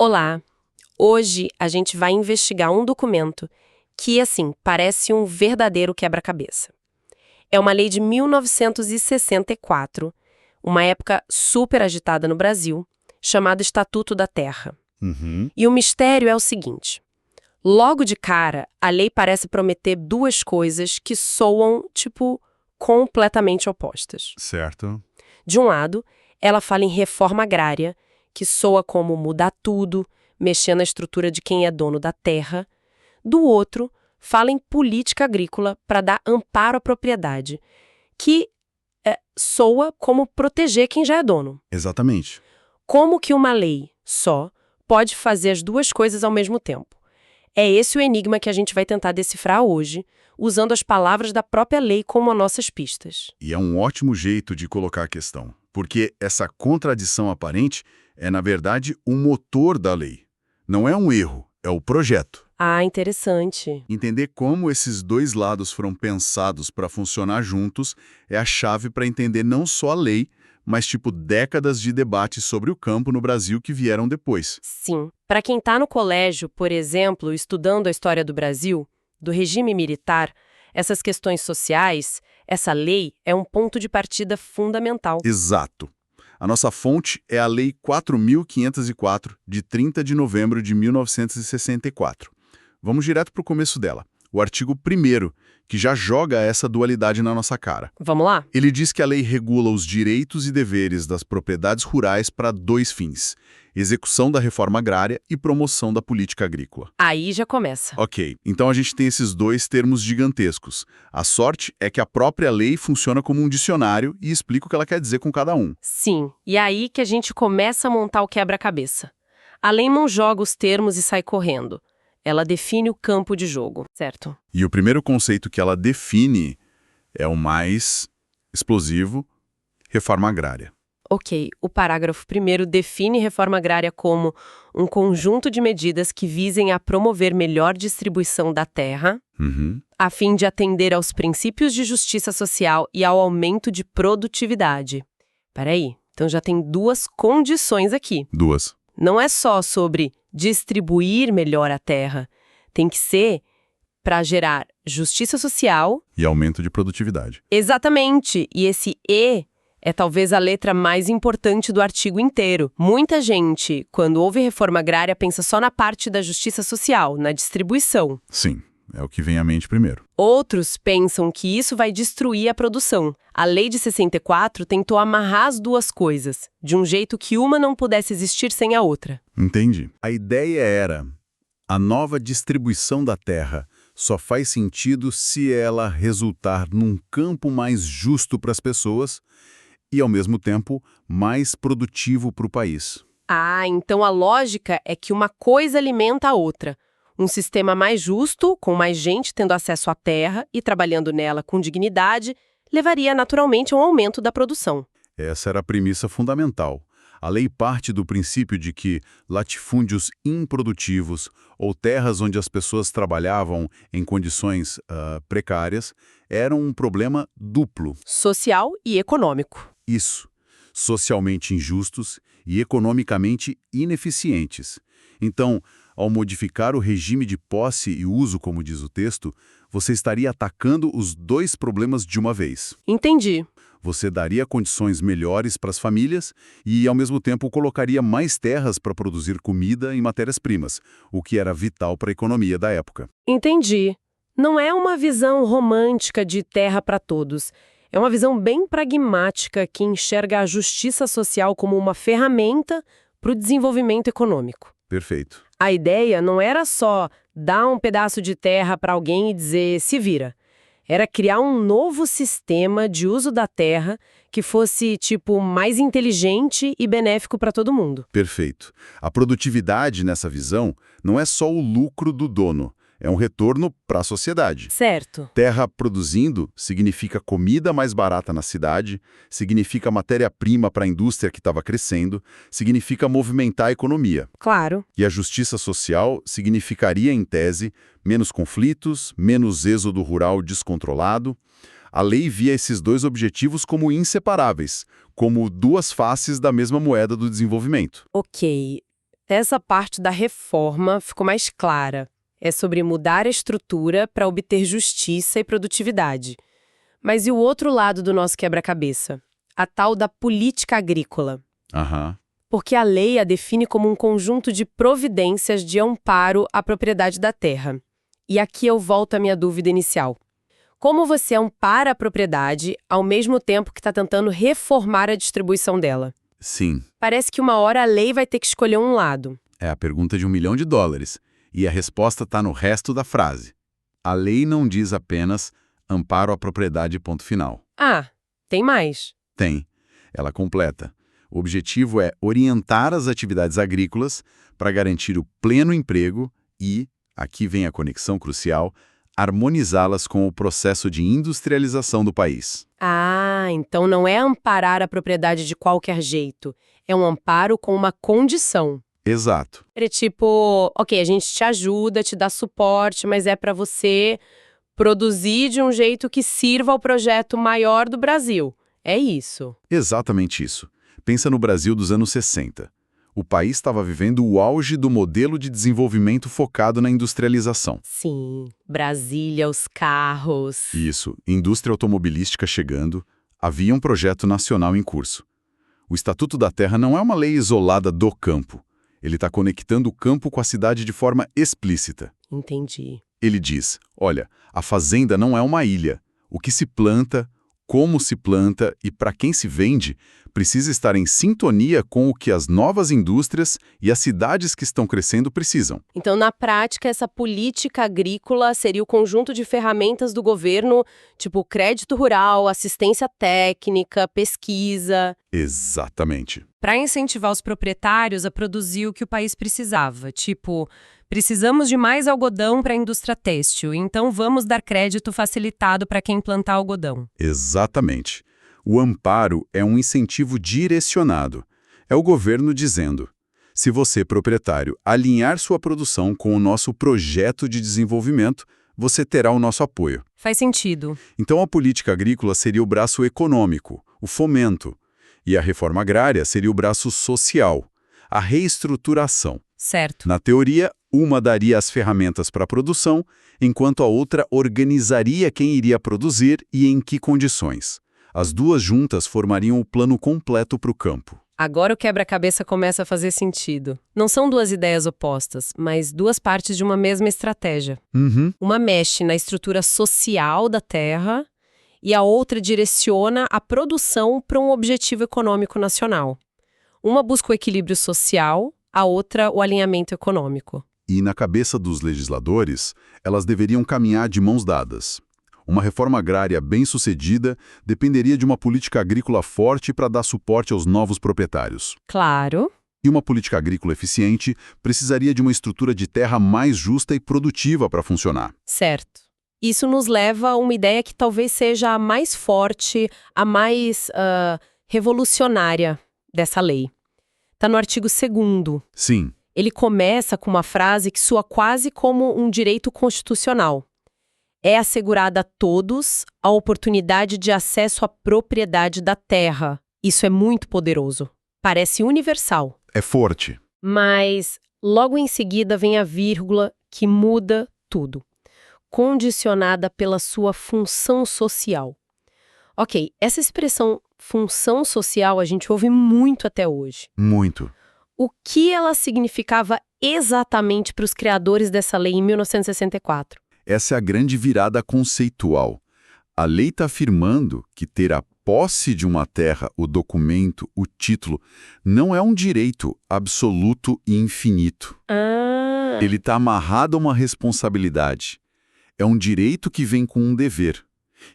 Olá! Hoje a gente vai investigar um documento que, assim, parece um verdadeiro quebra-cabeça. É uma lei de 1964, uma época super agitada no Brasil, chamada Estatuto da Terra. Uhum. E o mistério é o seguinte: logo de cara, a lei parece prometer duas coisas que soam, completamente opostas. Certo. De um lado, ela fala em reforma agrária, que soa como mudar tudo, mexer na estrutura de quem é dono da terra. Do outro, fala em política agrícola para dar amparo à propriedade, que soa como proteger quem já é dono. Exatamente. Como que uma lei só pode fazer as duas coisas ao mesmo tempo? É esse o enigma que a gente vai tentar decifrar hoje, usando as palavras da própria lei como nossas pistas. E é um ótimo jeito de colocar a questão, porque essa contradição aparente é, na verdade, o motor da lei. Não é um erro, é o projeto. Ah, interessante. Entender como esses dois lados foram pensados para funcionar juntos é a chave para entender não só a lei, mas décadas de debate sobre o campo no Brasil que vieram depois. Sim. Para quem está no colégio, por exemplo, estudando a história do Brasil, do regime militar, essas questões sociais, essa lei é um ponto de partida fundamental. Exato. A nossa fonte é a Lei 4.504, de 30 de novembro de 1964. Vamos direto para o começo dela, o artigo 1º, que já joga essa dualidade na nossa cara. Vamos lá? Ele diz que a lei regula os direitos e deveres das propriedades rurais para dois fins: execução da reforma agrária e promoção da política agrícola. Aí já começa. Ok, então a gente tem esses dois termos gigantescos. A sorte é que a própria lei funciona como um dicionário e explica o que ela quer dizer com cada um. Sim, e aí que a gente começa a montar o quebra-cabeça. A lei não joga os termos e sai correndo. Ela define o campo de jogo, certo? E o primeiro conceito que ela define é o mais explosivo: reforma agrária. Ok, o parágrafo 1º define reforma agrária como um conjunto de medidas que visem a promover melhor distribuição da terra, Uhum. a fim de atender aos princípios de justiça social e ao aumento de produtividade. Peraí, então já tem duas condições aqui. Duas. Não é só sobre distribuir melhor a terra, tem que ser para gerar justiça social. E aumento de produtividade. Exatamente, e esse "e" é talvez a letra mais importante do artigo inteiro. Muita gente, quando ouve reforma agrária, pensa só na parte da justiça social, na distribuição. Sim, é o que vem à mente primeiro. Outros pensam que isso vai destruir a produção. A lei de 64 tentou amarrar as duas coisas, de um jeito que uma não pudesse existir sem a outra. Entendi. A ideia era: a nova distribuição da terra só faz sentido se ela resultar num campo mais justo para as pessoas e, ao mesmo tempo, mais produtivo para o país. Ah, então a lógica é que uma coisa alimenta a outra. Um sistema mais justo, com mais gente tendo acesso à terra e trabalhando nela com dignidade, levaria naturalmente a um aumento da produção. Essa era a premissa fundamental. A lei parte do princípio de que latifúndios improdutivos ou terras onde as pessoas trabalhavam em condições precárias eram um problema duplo. Social e econômico. Isso, socialmente injustos e economicamente ineficientes. Então, ao modificar o regime de posse e uso, como diz o texto, você estaria atacando os dois problemas de uma vez. Entendi. Você daria condições melhores para as famílias e, ao mesmo tempo, colocaria mais terras para produzir comida e matérias-primas, o que era vital para a economia da época. Entendi. Não é uma visão romântica de terra para todos. É uma visão bem pragmática que enxerga a justiça social como uma ferramenta para o desenvolvimento econômico. Perfeito. A ideia não era só dar um pedaço de terra para alguém e dizer "se vira". Era criar um novo sistema de uso da terra que fosse, mais inteligente e benéfico para todo mundo. Perfeito. A produtividade nessa visão não é só o lucro do dono, é um retorno para a sociedade. Certo. Terra produzindo significa comida mais barata na cidade, significa matéria-prima para a indústria que estava crescendo, significa movimentar a economia. Claro. E a justiça social significaria, em tese, menos conflitos, menos êxodo rural descontrolado. A lei via esses dois objetivos como inseparáveis, como duas faces da mesma moeda do desenvolvimento. Ok. Essa parte da reforma ficou mais clara. É sobre mudar a estrutura para obter justiça e produtividade. Mas e o outro lado do nosso quebra-cabeça? A tal da política agrícola. Aham. Porque a lei a define como um conjunto de providências de amparo à propriedade da terra. E aqui eu volto à minha dúvida inicial. Como você ampara a propriedade ao mesmo tempo que está tentando reformar a distribuição dela? Sim, Parece que uma hora a lei vai ter que escolher um lado. é a pergunta de $1 milhão. E a resposta está no resto da frase. A lei não diz apenas amparo à propriedade, ponto final. Ah, tem mais. Tem. Ela completa. O objetivo é orientar as atividades agrícolas para garantir o pleno emprego e, aqui vem a conexão crucial, harmonizá-las com o processo de industrialização do país. Ah, então não é amparar a propriedade de qualquer jeito. É um amparo com uma condição. Exato. É tipo, ok, a gente te ajuda, te dá suporte, mas é para você produzir de um jeito que sirva ao projeto maior do Brasil. É isso. Exatamente isso. Pensa no Brasil dos anos 60. O país estava vivendo o auge do modelo de desenvolvimento focado na industrialização. Sim, Brasília, os carros. Isso, indústria automobilística chegando, havia um projeto nacional em curso. O Estatuto da Terra não é uma lei isolada do campo. Ele está conectando o campo com a cidade de forma explícita. Entendi. Ele diz, olha, a fazenda não é uma ilha. O que se planta, como se planta e para quem se vende precisa estar em sintonia com o que as novas indústrias e as cidades que estão crescendo precisam. Então, na prática, essa política agrícola seria o conjunto de ferramentas do governo, tipo crédito rural, assistência técnica, pesquisa. Exatamente. Para incentivar os proprietários a produzir o que o país precisava, tipo, precisamos de mais algodão para a indústria têxtil, então vamos dar crédito facilitado para quem plantar algodão. Exatamente. O amparo é um incentivo direcionado. É o governo dizendo, se você, proprietário, alinhar sua produção com o nosso projeto de desenvolvimento, você terá o nosso apoio. Faz sentido. Então a política agrícola seria o braço econômico, o fomento. E a reforma agrária seria o braço social, a reestruturação. Certo. Na teoria, uma daria as ferramentas para a produção, enquanto a outra organizaria quem iria produzir e em que condições. As duas juntas formariam o plano completo para o campo. Agora o quebra-cabeça começa a fazer sentido. Não são duas ideias opostas, mas duas partes de uma mesma estratégia. Uma mexe na estrutura social da terra e a outra direciona a produção para um objetivo econômico nacional. Uma busca o equilíbrio social, a outra o alinhamento econômico. E na cabeça dos legisladores, elas deveriam caminhar de mãos dadas. Uma reforma agrária bem-sucedida dependeria de uma política agrícola forte para dar suporte aos novos proprietários. Claro. E uma política agrícola eficiente precisaria de uma estrutura de terra mais justa e produtiva para funcionar. Certo. Isso nos leva a uma ideia que talvez seja a mais forte, a mais revolucionária dessa lei. Está no artigo 2º. Sim. Ele começa com uma frase que soa quase como um direito constitucional. É assegurada a todos a oportunidade de acesso à propriedade da terra. Isso é muito poderoso. Parece universal. É forte. Mas logo em seguida vem a vírgula que muda tudo. Condicionada pela sua função social. Ok, essa expressão função social a gente ouve muito até hoje. Muito. O que ela significava exatamente para os criadores dessa lei em 1964? Essa é a grande virada conceitual. A lei está afirmando que ter a posse de uma terra, o documento, o título, não é um direito absoluto e infinito. Ele está amarrado a uma responsabilidade. É um direito que vem com um dever.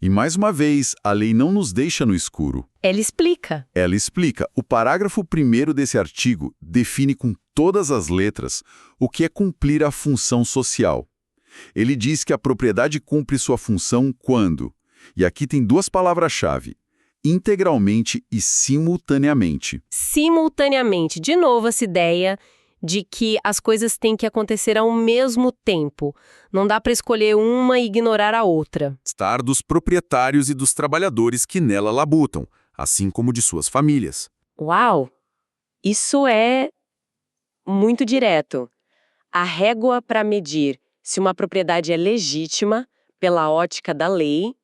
E, mais uma vez, a lei não nos deixa no escuro. Ela explica. Ela explica. O parágrafo 1º desse artigo define com todas as letras o que é cumprir a função social. Ele diz que a propriedade cumpre sua função quando, e aqui tem duas palavras-chave, integralmente e simultaneamente. Simultaneamente. De novo, essa ideia de que as coisas têm que acontecer ao mesmo tempo. Não dá para escolher uma e ignorar a outra. Estar dos proprietários e dos trabalhadores que nela labutam, assim como de suas famílias. Uau! Isso é muito direto. A régua para medir se uma propriedade é legítima, pela ótica da lei,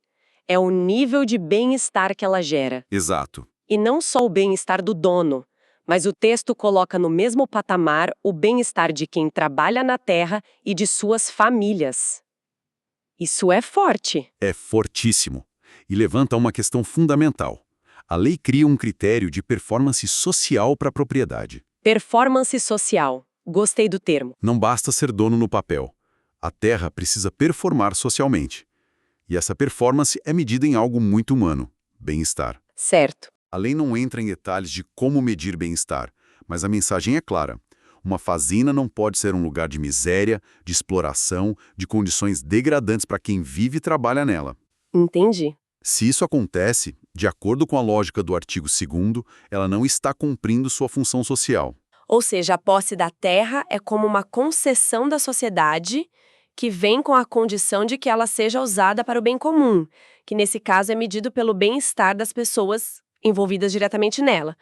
é o nível de bem-estar que ela gera. Exato. E não só o bem-estar do dono, mas o texto coloca no mesmo patamar o bem-estar de quem trabalha na terra e de suas famílias. Isso é forte. É fortíssimo. E levanta uma questão fundamental. A lei cria um critério de performance social para a propriedade. Performance social. Gostei do termo. Não basta ser dono no papel. A terra precisa performar socialmente. E essa performance é medida em algo muito humano: bem-estar. Certo. A lei não entra em detalhes de como medir bem-estar, mas a mensagem é clara. Uma fazenda não pode ser um lugar de miséria, de exploração, de condições degradantes para quem vive e trabalha nela. Entendi. Se isso acontece, de acordo com a lógica do artigo 2º, ela não está cumprindo sua função social. Ou seja, a posse da terra é como uma concessão da sociedade que vem com a condição de que ela seja usada para o bem comum, que nesse caso é medido pelo bem-estar das pessoas envolvidas diretamente nela.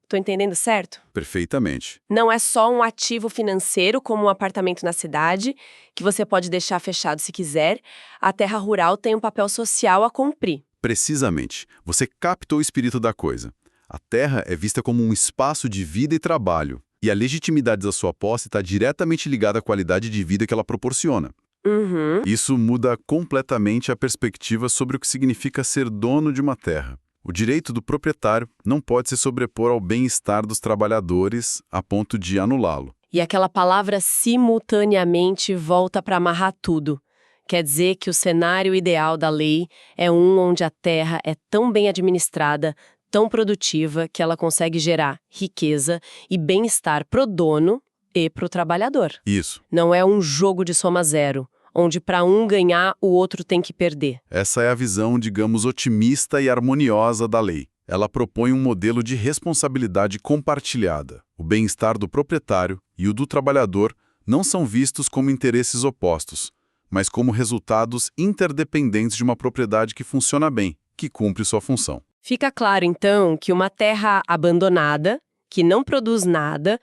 Tô entendendo certo? Perfeitamente. Não é só um ativo financeiro, como um apartamento na cidade, que você pode deixar fechado se quiser. A terra rural tem um papel social a cumprir. Precisamente. Você captou o espírito da coisa. A terra é vista como um espaço de vida e trabalho, e a legitimidade da sua posse está diretamente ligada à qualidade de vida que ela proporciona. Uhum. Isso muda completamente a perspectiva sobre o que significa ser dono de uma terra. O direito do proprietário não pode se sobrepor ao bem-estar dos trabalhadores a ponto de anulá-lo. E aquela palavra simultaneamente volta para amarrar tudo. Quer dizer que o cenário ideal da lei é um onde a terra é tão bem administrada, tão produtiva, que ela consegue gerar riqueza e bem-estar pro dono e pro trabalhador. Isso. Não é um jogo de soma zero, onde para um ganhar, o outro tem que perder. Essa é a visão, digamos, otimista e harmoniosa da lei. Ela propõe um modelo de responsabilidade compartilhada. O bem-estar do proprietário e o do trabalhador não são vistos como interesses opostos, mas como resultados interdependentes de uma propriedade que funciona bem, que cumpre sua função. Fica claro, então, que uma terra abandonada, que não produz nada,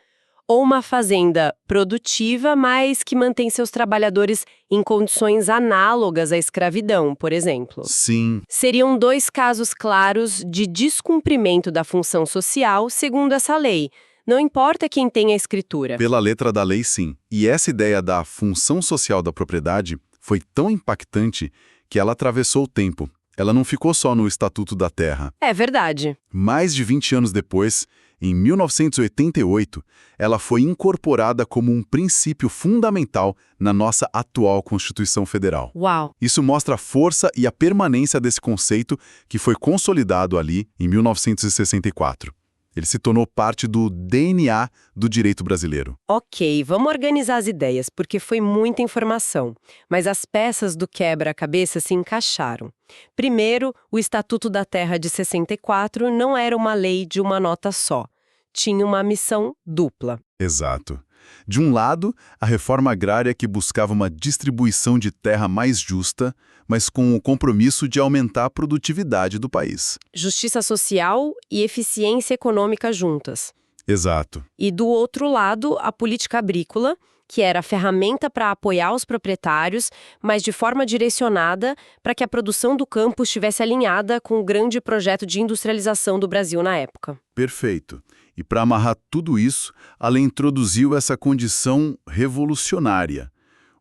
ou uma fazenda produtiva, mas que mantém seus trabalhadores em condições análogas à escravidão, por exemplo. Sim, Seriam dois casos claros de descumprimento da função social segundo essa lei. Não importa quem tem a escritura. pela letra da lei, sim. E essa ideia da função social da propriedade foi tão impactante que ela atravessou o tempo. Ela não ficou só no Estatuto da Terra. É verdade. Mais de 20 anos depois, em 1988, ela foi incorporada como um princípio fundamental na nossa atual Constituição Federal. Uau! Isso mostra a força e a permanência desse conceito que foi consolidado ali em 1964. Ele se tornou parte do DNA do direito brasileiro. Ok, vamos organizar as ideias, porque foi muita informação. Mas as peças do quebra-cabeça se encaixaram. Primeiro, o Estatuto da Terra de 64 não era uma lei de uma nota só. Tinha uma missão dupla. Exato. De um lado, a reforma agrária que buscava uma distribuição de terra mais justa, mas com o compromisso de aumentar a produtividade do país. Justiça social e eficiência econômica juntas. Exato. E do outro lado, a política agrícola, que era a ferramenta para apoiar os proprietários, mas de forma direcionada para que a produção do campo estivesse alinhada com o grande projeto de industrialização do Brasil na época. Perfeito. E para amarrar tudo isso, a lei introduziu essa condição revolucionária.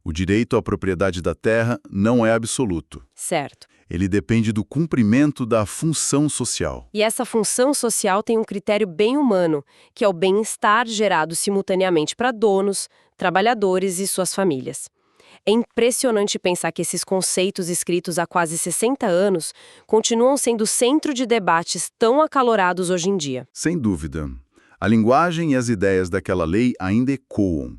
O direito à propriedade da terra não é absoluto. Certo. Ele depende do cumprimento da função social. E essa função social tem um critério bem humano, que é o bem-estar gerado simultaneamente para donos, trabalhadores e suas famílias. É impressionante pensar que esses conceitos escritos há quase 60 anos continuam sendo centro de debates tão acalorados hoje em dia. Sem dúvida. A linguagem e as ideias daquela lei ainda ecoam.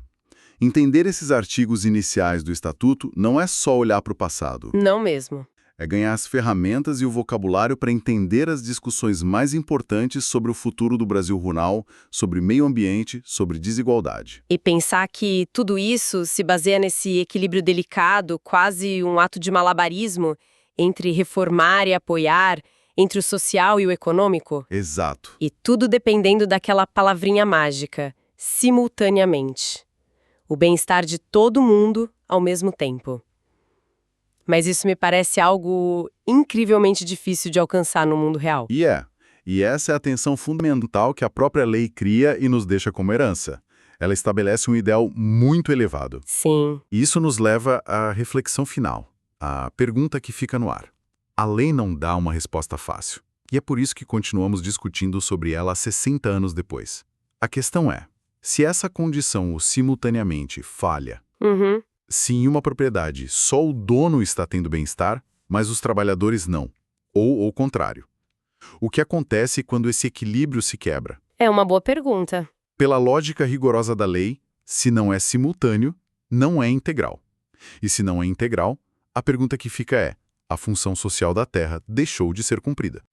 Entender esses artigos iniciais do Estatuto não é só olhar para o passado. Não mesmo. É ganhar as ferramentas e o vocabulário para entender as discussões mais importantes sobre o futuro do Brasil rural, sobre meio ambiente, sobre desigualdade. E pensar que tudo isso se baseia nesse equilíbrio delicado, quase um ato de malabarismo, entre reformar e apoiar, entre o social e o econômico. Exato. E tudo dependendo daquela palavrinha mágica, simultaneamente. O bem-estar de todo mundo ao mesmo tempo. Mas isso me parece algo incrivelmente difícil de alcançar no mundo real. E essa é a tensão fundamental que a própria lei cria e nos deixa como herança. Ela estabelece um ideal muito elevado. Sim. E isso nos leva à reflexão final, à pergunta que fica no ar. A lei não dá uma resposta fácil, e é por isso que continuamos discutindo sobre ela 60 anos depois. A questão é, se essa condição, o simultaneamente, falha, Uhum. se em uma propriedade só o dono está tendo bem-estar, mas os trabalhadores não, ou o contrário. O que acontece quando esse equilíbrio se quebra? É uma boa pergunta. Pela lógica rigorosa da lei, se não é simultâneo, não é integral. E se não é integral, a pergunta que fica é: a função social da Terra deixou de ser cumprida?